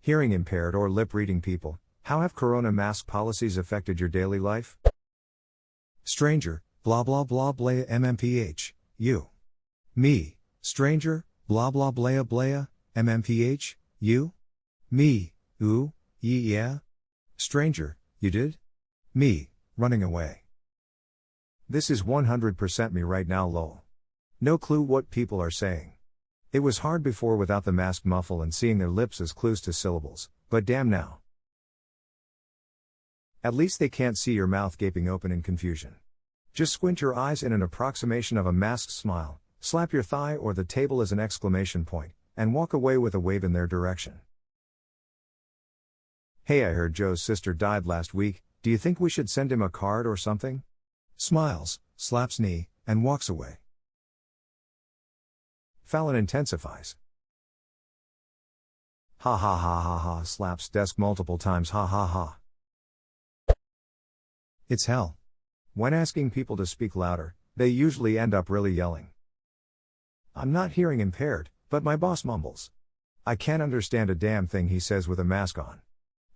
Hearing impaired or lip reading people, how have corona mask policies affected your daily life? Stranger, blah blah blah blah MMPH, you. Me, stranger, blah blah blah blah, MMPH, you. Me, ooh, yeah. Stranger, you did? Me, running away. This is 100% me right now lol. No clue what people are saying. It was hard before without the mask muffle and seeing their lips as clues to syllables, but damn now. At least they can't see your mouth gaping open in confusion. Just squint your eyes in an approximation of a masked smile, slap your thigh or the table as an exclamation point, and walk away with a wave in their direction. Hey, I heard Joe's sister died last week, do you think we should send him a card or something? Smiles, slaps knee, and walks away. Fallon intensifies. Ha ha ha ha ha, slaps desk multiple times, ha ha ha. It's hell. When asking people to speak louder, they usually end up really yelling. I'm not hearing impaired, but my boss mumbles. I can't understand a damn thing he says with a mask on.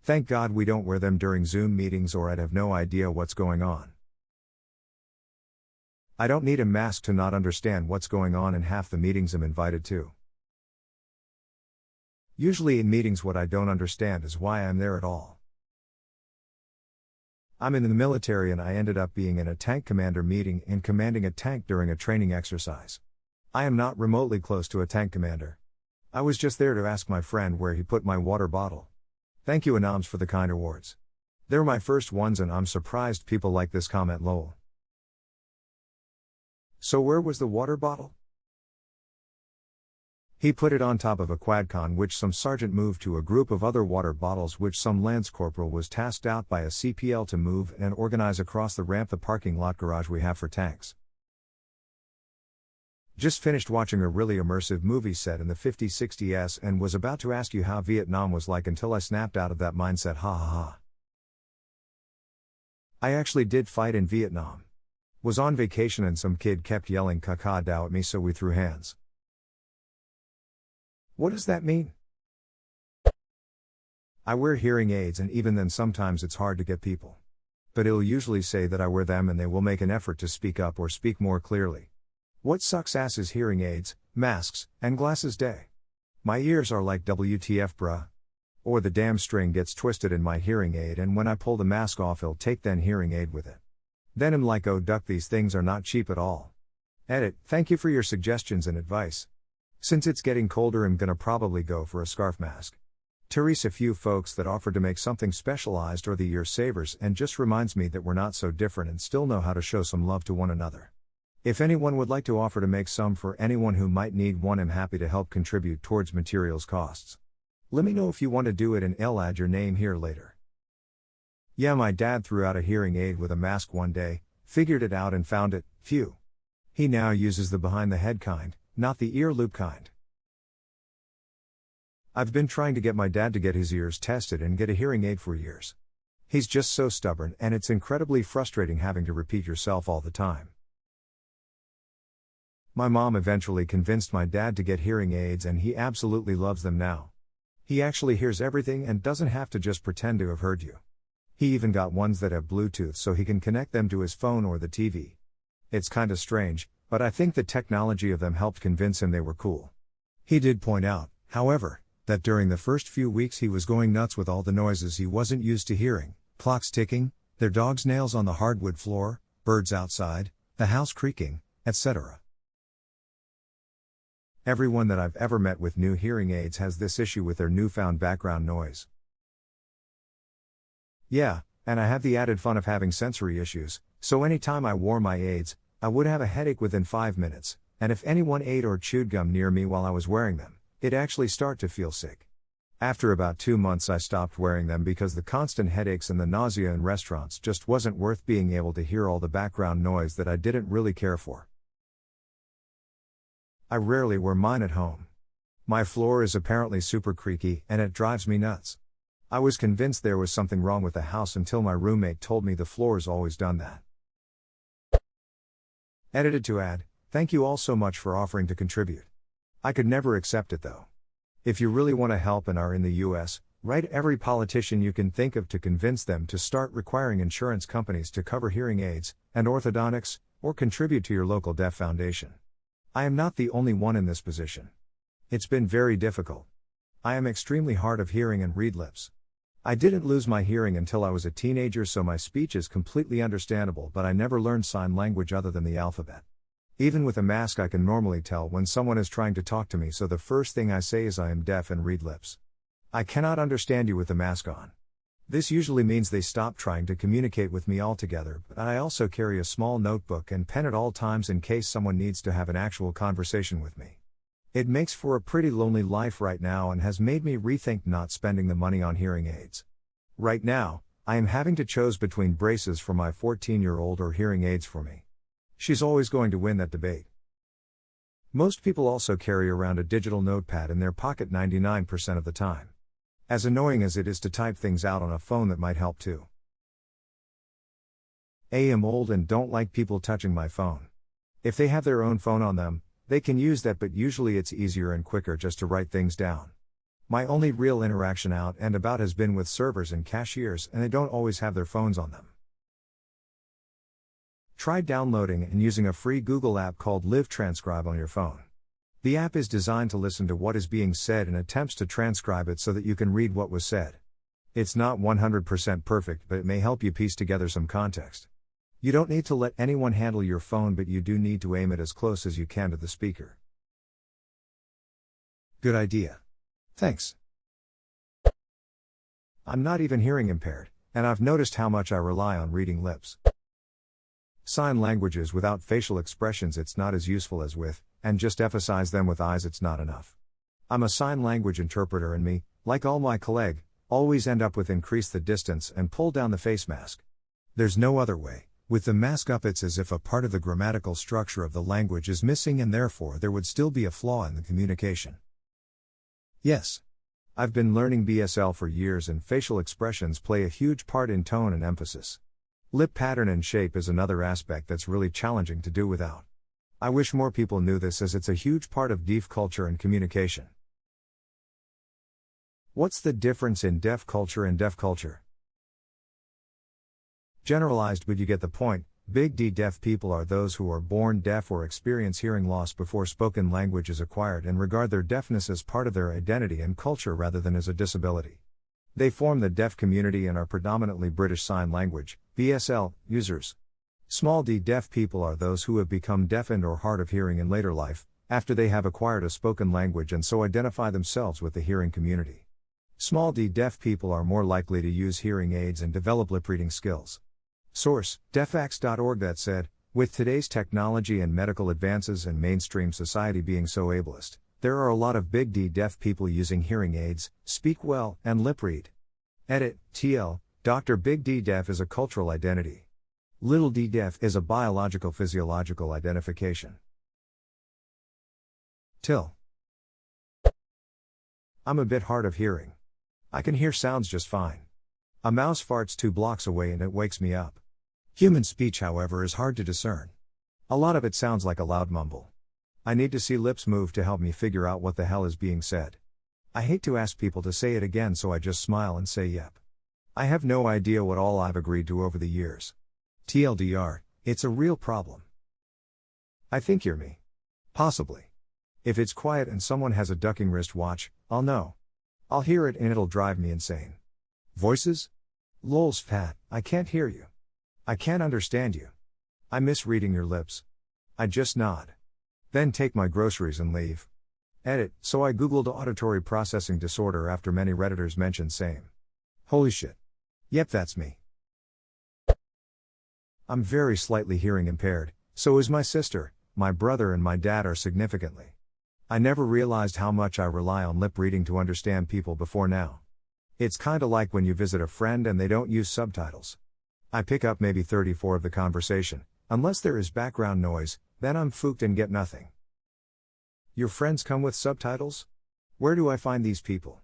Thank God we don't wear them during Zoom meetings or I'd have no idea what's going on. I don't need a mask to not understand what's going on in half the meetings I'm invited to. Usually in meetings what I don't understand is why I'm there at all. I'm in the military and I ended up being in a tank commander meeting and commanding a tank during a training exercise. I am not remotely close to a tank commander. I was just there to ask my friend where he put my water bottle. Thank you Anams for the kind awards. They're my first ones and I'm surprised people like this comment lol. So where was the water bottle? He put it on top of a quadcon which some sergeant moved to a group of other water bottles which some lance corporal was tasked out by a CPL to move and organize across the ramp the parking lot garage we have for tanks. Just finished watching a really immersive movie set in the 5060s and was about to ask you how Vietnam was like until I snapped out of that mindset ha ha ha. I actually did fight in Vietnam. Was on vacation and some kid kept yelling caca dow at me so we threw hands. What does that mean? I wear hearing aids and even then sometimes it's hard to get people. But it'll usually say that I wear them and they will make an effort to speak up or speak more clearly. What sucks ass is hearing aids, masks, and glasses day. My ears are like WTF bruh. Or the damn string gets twisted in my hearing aid and when I pull the mask off he'll take then hearing aid with it. Then I'm like oh duck these things are not cheap at all. Edit, thank you for your suggestions and advice. Since it's getting colder I'm gonna probably go for a scarf mask. Therese a few folks that offered to make something specialized or the year savers and just reminds me that we're not so different and still know how to show some love to one another. If anyone would like to offer to make some for anyone who might need one I'm happy to help contribute towards materials costs. Let me know if you want to do it and I'll add your name here later. Yeah, my dad threw out a hearing aid with a mask one day, figured it out and found it, phew. He now uses the behind the head kind, not the ear loop kind. I've been trying to get my dad to get his ears tested and get a hearing aid for years. He's just so stubborn and it's incredibly frustrating having to repeat yourself all the time. My mom eventually convinced my dad to get hearing aids and he absolutely loves them now. He actually hears everything and doesn't have to just pretend to have heard you. He even got ones that have Bluetooth so he can connect them to his phone or the TV. It's kinda strange, but I think the technology of them helped convince him they were cool. He did point out, however, that during the first few weeks he was going nuts with all the noises he wasn't used to hearing, clocks ticking, their dog's nails on the hardwood floor, birds outside, the house creaking, etc. Everyone that I've ever met with new hearing aids has this issue with their newfound background noise. Yeah, and I have the added fun of having sensory issues, so anytime I wore my aids, I would have a headache within 5 minutes, and if anyone ate or chewed gum near me while I was wearing them, it'd actually start to feel sick. After about 2 months I stopped wearing them because the constant headaches and the nausea in restaurants just wasn't worth being able to hear all the background noise that I didn't really care for. I rarely wear mine at home. My floor is apparently super creaky and it drives me nuts. I was convinced there was something wrong with the house until my roommate told me the floor's always done that. Edited to add, thank you all so much for offering to contribute. I could never accept it though. If you really want to help and are in the US, Write every politician you can think of to convince them to start requiring insurance companies to cover hearing aids and orthodontics, or contribute to your local deaf foundation. I am not the only one in this position. It's been very difficult. I am extremely hard of hearing and read lips. I didn't lose my hearing until I was a teenager, so my speech is completely understandable, but I never learned sign language other than the alphabet. Even with a mask, I can normally tell when someone is trying to talk to me, so the first thing I say is I am deaf and read lips. I cannot understand you with the mask on. This usually means they stop trying to communicate with me altogether, but I also carry a small notebook and pen at all times in case someone needs to have an actual conversation with me. It makes for a pretty lonely life right now and has made me rethink not spending the money on hearing aids. Right now, I am having to choose between braces for my 14-year-old or hearing aids for me. She's always going to win that debate. Most people also carry around a digital notepad in their pocket 99% of the time. As annoying as it is to type things out on a phone, that might help too. I am old and don't like people touching my phone. If they have their own phone on them, they can use that, but usually it's easier and quicker just to write things down. My only real interaction out and about has been with servers and cashiers, and they don't always have their phones on them. Try downloading and using a free Google app called Live Transcribe on your phone. The app is designed to listen to what is being said and attempts to transcribe it so that you can read what was said. It's not 100% perfect, but it may help you piece together some context. You don't need to let anyone handle your phone, but you do need to aim it as close as you can to the speaker. Good idea. Thanks. I'm not even hearing impaired, and I've noticed how much I rely on reading lips. Sign languages without facial expressions, it's not as useful as with, and just emphasize them with eyes, it's not enough. I'm a sign language interpreter, and me, like all my colleagues, always end up with increase the distance and pull down the face mask. There's no other way. With the mask up, it's as if a part of the grammatical structure of the language is missing, and therefore there would still be a flaw in the communication. Yes. I've been learning BSL for years, and facial expressions play a huge part in tone and emphasis. Lip pattern and shape is another aspect that's really challenging to do without. I wish more people knew this, as it's a huge part of deaf culture and communication. What's the difference in deaf culture and deaf culture? Generalized, but you get the point. Big D deaf people are those who are born deaf or experience hearing loss before spoken language is acquired, and regard their deafness as part of their identity and culture rather than as a disability. They form the deaf community and are predominantly British Sign Language, BSL, users. Small d deaf people are those who have become deafened or hard of hearing in later life, after they have acquired a spoken language, and so identify themselves with the hearing community. Small d deaf people are more likely to use hearing aids and develop lip reading skills. Source: defax.org. That said, with today's technology and medical advances and mainstream society being so ableist, there are a lot of big D deaf people using hearing aids, speak well, and lip read. Edit: TL, Dr. Big D deaf is a cultural identity. Little d deaf is a biological physiological identification. Till. I'm a bit hard of hearing. I can hear sounds just fine. A mouse farts 2 blocks away and it wakes me up. Human speech, however, is hard to discern. A lot of it sounds like a loud mumble. I need to see lips move to help me figure out what the hell is being said. I hate to ask people to say it again, so I just smile and say yep. I have no idea what all I've agreed to over the years. TLDR, it's a real problem. I think you're me. Possibly. If it's quiet and someone has a ducking wristwatch, I'll know. I'll hear it and it'll drive me insane. Voices? Lols Pat, I can't hear you. I can't understand you. I miss reading your lips. I just nod. Then take my groceries and leave. Edit: so I googled auditory processing disorder after many Redditors mentioned same. Holy shit. Yep, that's me. I'm very slightly hearing impaired, so is my sister, my brother and my dad are significantly. I never realized how much I rely on lip reading to understand people before now. It's kinda like when you visit a friend and they don't use subtitles. I pick up maybe 34 of the conversation, unless there is background noise, then I'm fooked and get nothing. Your friends come with subtitles? Where do I find these people?